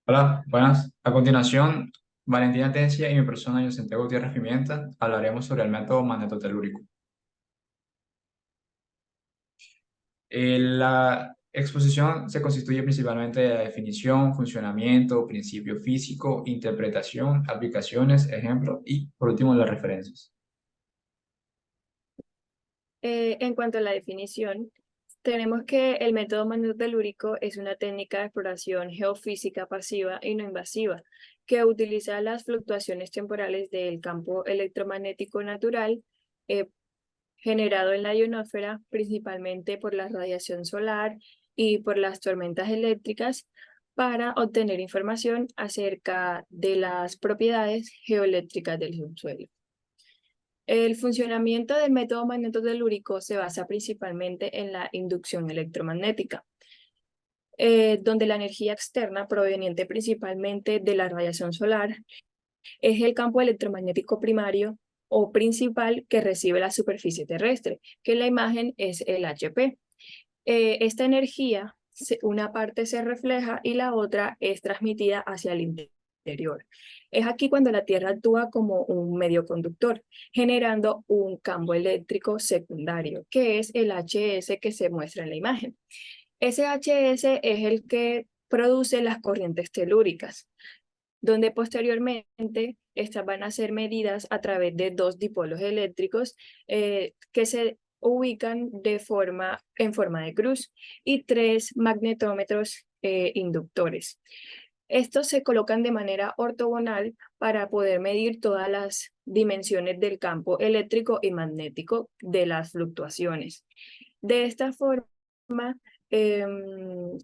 Hola, buenas. A continuación, Valentina Tencia y mi persona, yo Santiago Gutiérrez Pimienta, hablaremos sobre el método magnetotelúrico. La exposición se constituye principalmente de la definición, funcionamiento, principio físico, interpretación, aplicaciones, ejemplo y, por último, las referencias. En cuanto a la definición, tenemos que el método magnetelúrico es una técnica de exploración geofísica pasiva y no invasiva que utiliza las fluctuaciones temporales del campo electromagnético natural eh, generado en la ionosfera, principalmente por la radiación solar y por las tormentas eléctricas, para obtener información acerca de las propiedades geoeléctricas del subsuelo. El funcionamiento del método magnetotelúrico se basa principalmente en la inducción electromagnética, donde la energía externa proveniente principalmente de la radiación solar es el campo electromagnético primario o principal que recibe la superficie terrestre, que en la imagen es el HP. Esta energía, una parte se refleja y la otra es transmitida hacia el interior. Es aquí cuando la Tierra actúa como un medio conductor, generando un campo eléctrico secundario, que es el HS que se muestra en la imagen. Ese HS es el que produce las corrientes telúricas, donde posteriormente estas van a ser medidas a través de dos dipolos eléctricos que se ubican en forma de cruz y tres magnetómetros inductores. Estos se colocan de manera ortogonal para poder medir todas las dimensiones del campo eléctrico y magnético de las fluctuaciones. De esta forma, em,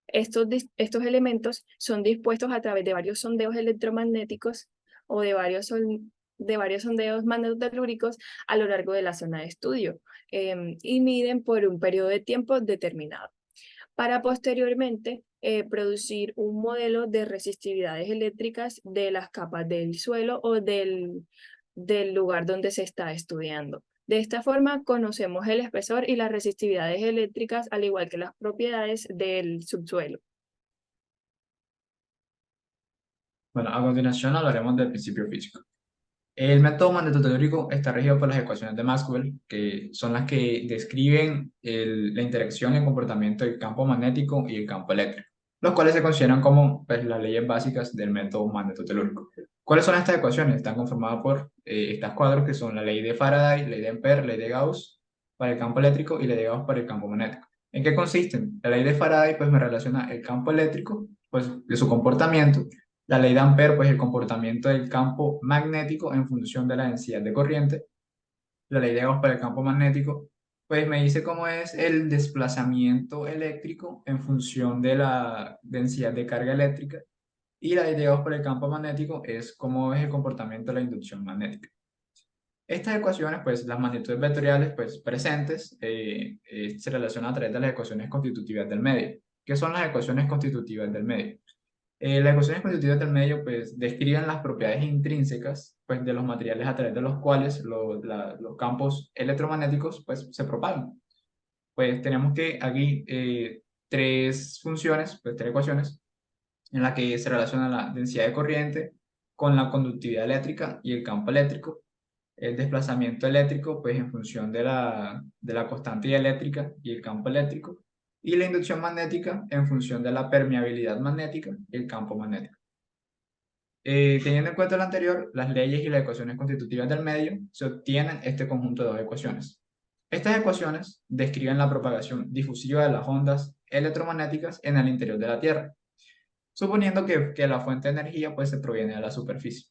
estos elementos son dispuestos a través de varios sondeos electromagnéticos o de varios sondeos magnetotelúricos a lo largo de la zona de estudio y miden por un periodo de tiempo determinado para posteriormente producir un modelo de resistividades eléctricas de las capas del suelo o del lugar donde se está estudiando. De esta forma, conocemos el espesor y las resistividades eléctricas, al igual que las propiedades del subsuelo. Bueno, a continuación hablaremos del principio físico. El método magnetotelúrico está regido por las ecuaciones de Maxwell, que son las que describen la interacción y el comportamiento del campo magnético y el campo eléctrico, los cuales se consideran como pues, las leyes básicas del método magnetotelúrico. ¿Cuáles son estas ecuaciones? Están conformadas por estas cuadros que son la ley de Faraday, ley de Ampère, ley de Gauss para el campo eléctrico y ley de Gauss para el campo magnético. ¿En qué consisten? La ley de Faraday pues me relaciona el campo eléctrico pues de su comportamiento. La ley de Ampère, pues el comportamiento del campo magnético en función de la densidad de corriente. La ley de Gauss para el campo magnético, pues me dice cómo es el desplazamiento eléctrico en función de la densidad de carga eléctrica. Y la ley de Gauss para el campo magnético es cómo es el comportamiento de la inducción magnética. Estas ecuaciones, pues las magnitudes vectoriales pues, presentes se relacionan a través de las ecuaciones constitutivas del medio. ¿Qué son las ecuaciones constitutivas del medio? Las ecuaciones constitutivas del medio pues, describen las propiedades intrínsecas pues, de los materiales a través de los cuales los campos electromagnéticos pues, se propagan. Pues tenemos que aquí tres funciones, pues, tres ecuaciones, en las que se relaciona la densidad de corriente con la conductividad eléctrica y el campo eléctrico, el desplazamiento eléctrico, pues en función de la constante eléctrica y el campo eléctrico, y la inducción magnética en función de la permeabilidad magnética y el campo magnético. Teniendo en cuenta lo anterior, las leyes y las ecuaciones constitutivas del medio, se obtienen este conjunto de dos ecuaciones. Estas ecuaciones describen la propagación difusiva de las ondas electromagnéticas en el interior de la Tierra, suponiendo que la fuente de energía pues, se proviene de la superficie.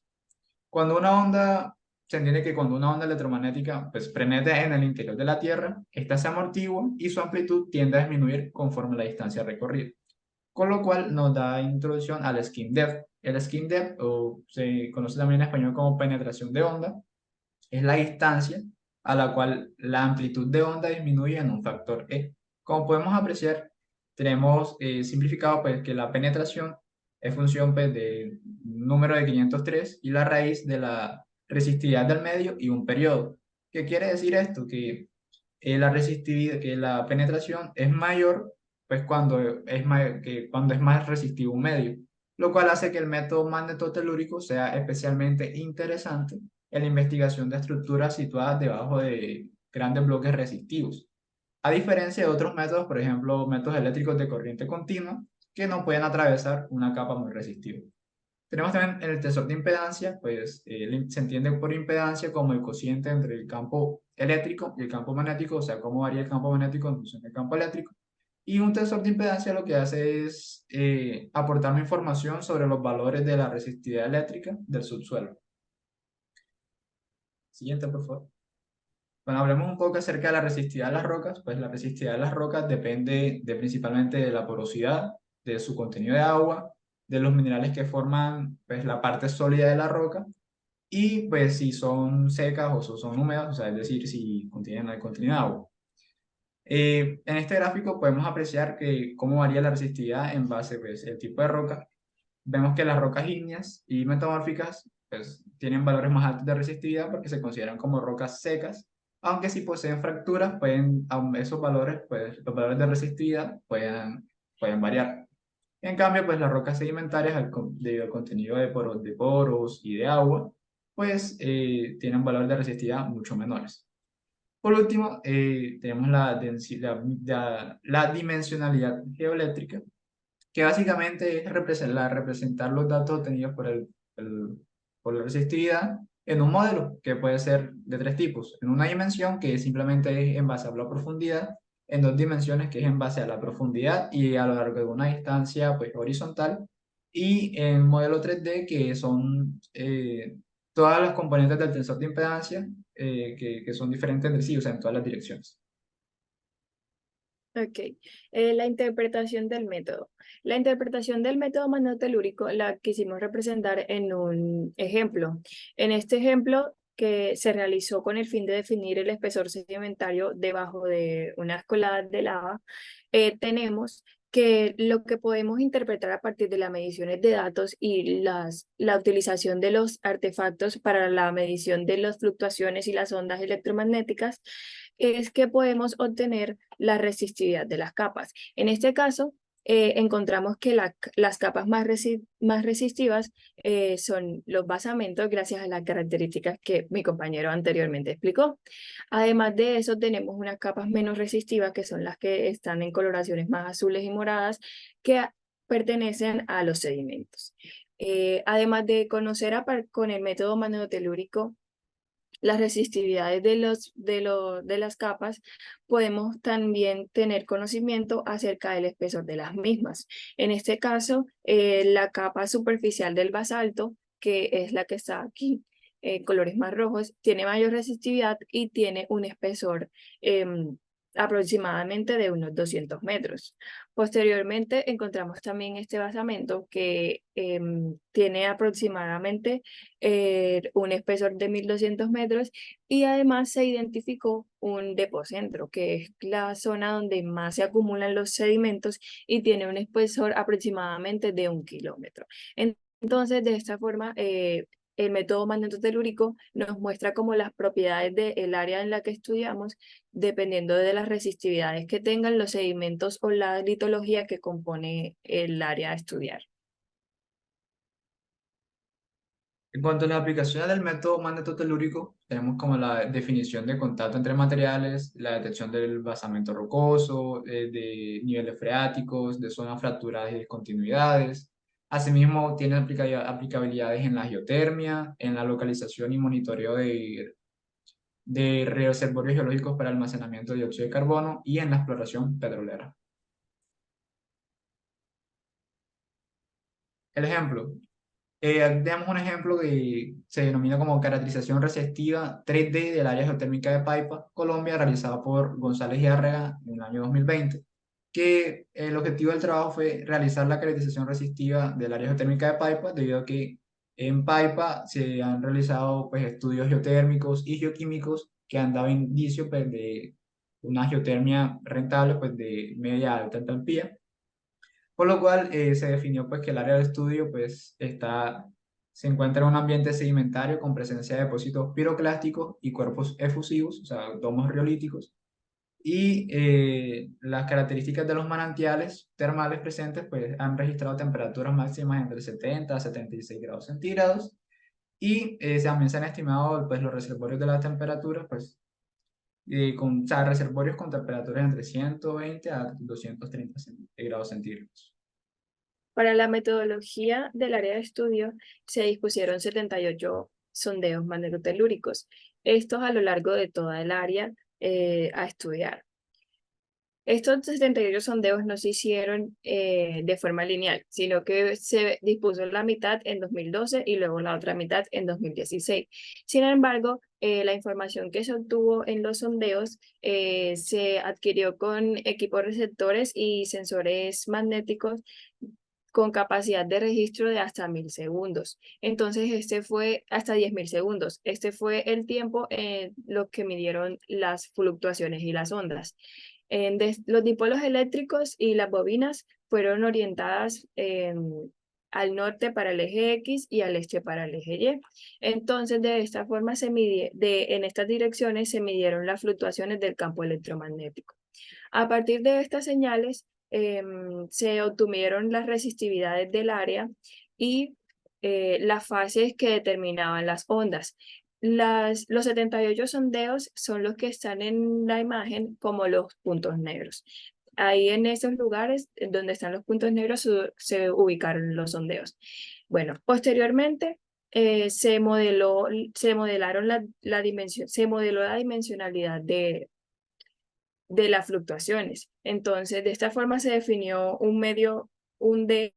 Cuando una onda, se entiende que cuando una onda electromagnética pues, penetra en el interior de la Tierra, esta se amortigua y su amplitud tiende a disminuir conforme la distancia recorrida, con lo cual nos da introducción al skin depth. El skin depth, o se conoce también en español como penetración de onda, es la distancia a la cual la amplitud de onda disminuye en un factor E. Como podemos apreciar, tenemos simplificado pues, que la penetración es función pues, del número de 503 y la raíz de la resistividad del medio y un periodo. ¿Qué quiere decir esto? La resistividad, que la penetración es mayor pues, cuando es más resistivo un medio. lo cual hace que el método magnetotelúrico sea especialmente interesante en la investigación de estructuras situadas debajo de grandes bloques resistivos, a diferencia de otros métodos, por ejemplo, métodos eléctricos de corriente continua, que no pueden atravesar una capa muy resistiva. Tenemos también el tensor de impedancia, pues se entiende por impedancia como el cociente entre el campo eléctrico y el campo magnético, o sea, cómo varía el campo magnético en función del campo eléctrico. Y un tensor de impedancia lo que hace es aportarme información sobre los valores de la resistividad eléctrica del subsuelo. Siguiente, por favor. Bueno, hablemos un poco acerca de la resistividad de las rocas. Pues la resistividad de las rocas depende principalmente de la porosidad, de su contenido de agua, de los minerales que forman pues, la parte sólida de la roca y pues si son secas o son húmedas, o sea, es decir, si contienen el contenido de agua. En este gráfico podemos apreciar que cómo varía la resistividad en base pues, el tipo de roca. Vemos que las rocas ígneas y metamórficas pues, tienen valores más altos de resistividad porque se consideran como rocas secas, aunque si poseen fracturas, esos valores, pues, los valores de resistividad pueden variar. En cambio, pues las rocas sedimentarias, debido al contenido de poros y de agua, pues tienen valores de resistividad mucho menores. Por último, tenemos la densidad, la dimensionalidad geoeléctrica, que básicamente es representar los datos obtenidos el- por la resistividad en un modelo, que puede ser de tres tipos. En una dimensión, que simplemente es en base a la profundidad; en dos dimensiones, que es en base a la profundidad y a lo largo de una distancia pues, horizontal; y en modelo 3D, que son todas las componentes del tensor de impedancia que son diferentes entre sí, o sea, en todas las direcciones. Ok, la interpretación del método. La interpretación del método magnotelúrico la quisimos representar en un ejemplo. En este ejemplo, que se realizó con el fin de definir el espesor sedimentario debajo de unas coladas de lava, tenemos que lo que podemos interpretar a partir de las mediciones de datos y la utilización de los artefactos para la medición de las fluctuaciones y las ondas electromagnéticas es que podemos obtener la resistividad de las capas. En este caso, encontramos que las capas más resistivas son los basamentos gracias a las características que mi compañero anteriormente explicó. Además de eso, tenemos unas capas menos resistivas que son las que están en coloraciones más azules y moradas que pertenecen a los sedimentos. Además de conocer con el método magnotelúrico las resistividades de las capas, podemos también tener conocimiento acerca del espesor de las mismas. En este caso, la capa superficial del basalto, que es la que está aquí, colores más rojos, tiene mayor resistividad y tiene un espesor aproximadamente de unos 200 metros. Posteriormente encontramos también este basamento que tiene aproximadamente un espesor de 1200 metros y además se identificó un depocentro, que es la zona donde más se acumulan los sedimentos y tiene un espesor aproximadamente de 1 kilómetro. Entonces, de esta forma, el método magnetotelúrico nos muestra como las propiedades del área en la que estudiamos, dependiendo de las resistividades que tengan los sedimentos o la litología que compone el área a estudiar. En cuanto a las aplicaciones del método magnetotelúrico, tenemos como la definición de contacto entre materiales, la detección del basamento rocoso, de niveles freáticos, de zonas fracturadas y discontinuidades. Asimismo, tiene aplicabilidades en la geotermia, en la localización y monitoreo de reservorios geológicos para almacenamiento de dióxido de carbono y en la exploración petrolera. El ejemplo. Tenemos un ejemplo que se denomina como caracterización receptiva 3D del área geotérmica de Paipa, Colombia, realizada por González y Arrega en el año 2020, que el objetivo del trabajo fue realizar la caracterización resistiva del área geotérmica de Paipa, debido a que en Paipa se han realizado pues, estudios geotérmicos y geoquímicos que han dado indicios pues, de una geotermia rentable pues, de media a alta entalpía, por lo cual se definió pues, que el área de estudio pues, se encuentra en un ambiente sedimentario con presencia de depósitos piroclásticos y cuerpos efusivos, o sea, domos riolíticos, y las características de los manantiales termales presentes pues han registrado temperaturas máximas entre 70 a 76 grados centígrados y también se han estimado pues, los reservorios de la temperatura pues, o sea, reservorios con temperaturas entre 120 a 230 grados centígrados. Para la metodología del área de estudio se dispusieron 78 sondeos magnetotelúricos, estos a lo largo de toda el área a estudiar. Estos 78 sondeos no se hicieron de forma lineal, sino que se dispuso la mitad en 2012 y luego la otra mitad en 2016. Sin embargo, la información que se obtuvo en los sondeos se adquirió con equipos receptores y sensores magnéticos con capacidad de registro de hasta 1000 segundos. Entonces, este fue hasta 10.000 segundos. Este fue el tiempo en lo que midieron las fluctuaciones y las ondas. Los dipolos eléctricos y las bobinas fueron orientadas al norte para el eje X y al este para el eje Y. Entonces, de esta forma, en estas direcciones se midieron las fluctuaciones del campo electromagnético. A partir de estas señales, se obtuvieron las resistividades del área y las fases que determinaban las ondas. Los 78 sondeos son los que están en la imagen como los puntos negros. Ahí en esos lugares donde están los puntos negros se ubicaron los sondeos. Bueno, posteriormente modelaron la dimensión, se modeló la dimensionalidad de las fluctuaciones. Entonces, de esta forma se definió un medio, un de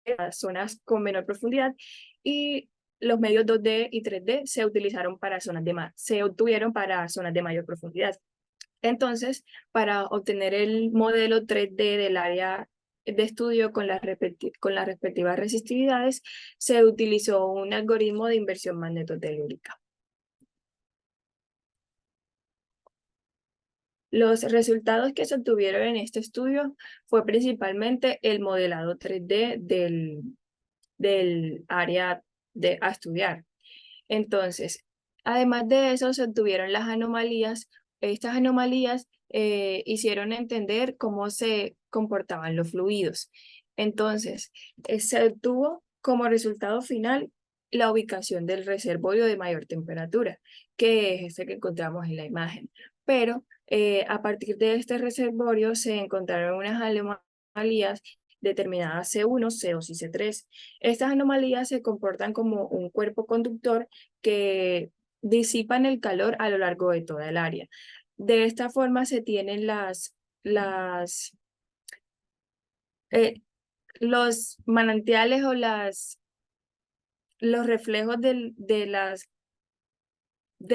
las zonas con menor profundidad y los medios 2D y 3D se utilizaron para se obtuvieron para zonas de mayor profundidad. Entonces, para obtener el modelo 3D del área de estudio con las respectivas resistividades, se utilizó un algoritmo de inversión magnetotelúrica. Los resultados que se obtuvieron en este estudio fue principalmente el modelado 3D del área a estudiar. Entonces, además de eso, se obtuvieron las anomalías. Estas anomalías hicieron entender cómo se comportaban los fluidos. Entonces, se obtuvo como resultado final la ubicación del reservorio de mayor temperatura, que es este que encontramos en la imagen. Pero a partir de este reservorio se encontraron unas anomalías determinadas C1, C2 y C3. Estas anomalías se comportan como un cuerpo conductor que disipan el calor a lo largo de toda el área. De esta forma se tienen los manantiales o los reflejos de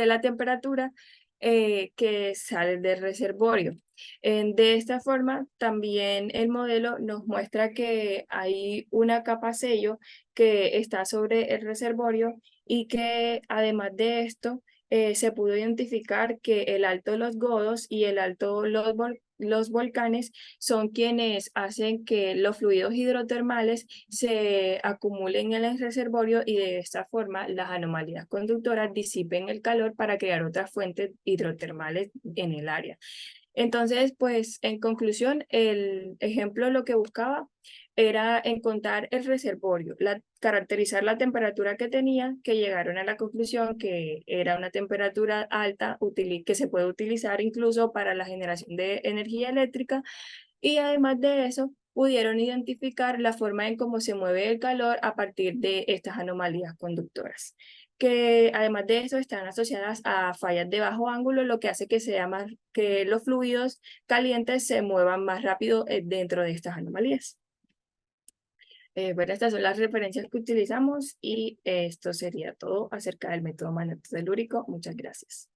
la temperatura que sale del reservorio. De esta forma, también el modelo nos muestra que hay una capa sello que está sobre el reservorio y que además de esto, se pudo identificar que el Alto Los Godos y el Alto los volcanes son quienes hacen que los fluidos hidrotermales se acumulen en el reservorio y de esta forma las anomalías conductoras disipen el calor para crear otras fuentes hidrotermales en el área. Entonces, pues en conclusión, el ejemplo lo que buscaba era encontrar el reservorio, caracterizar la temperatura que tenía, que llegaron a la conclusión que era una temperatura alta que se puede utilizar incluso para la generación de energía eléctrica y además de eso pudieron identificar la forma en cómo se mueve el calor a partir de estas anomalías conductoras, que además de eso están asociadas a fallas de bajo ángulo, lo que hace que los fluidos calientes se muevan más rápido dentro de estas anomalías. Bueno, estas son las referencias que utilizamos y esto sería todo acerca del método magnetotelúrico. Muchas gracias.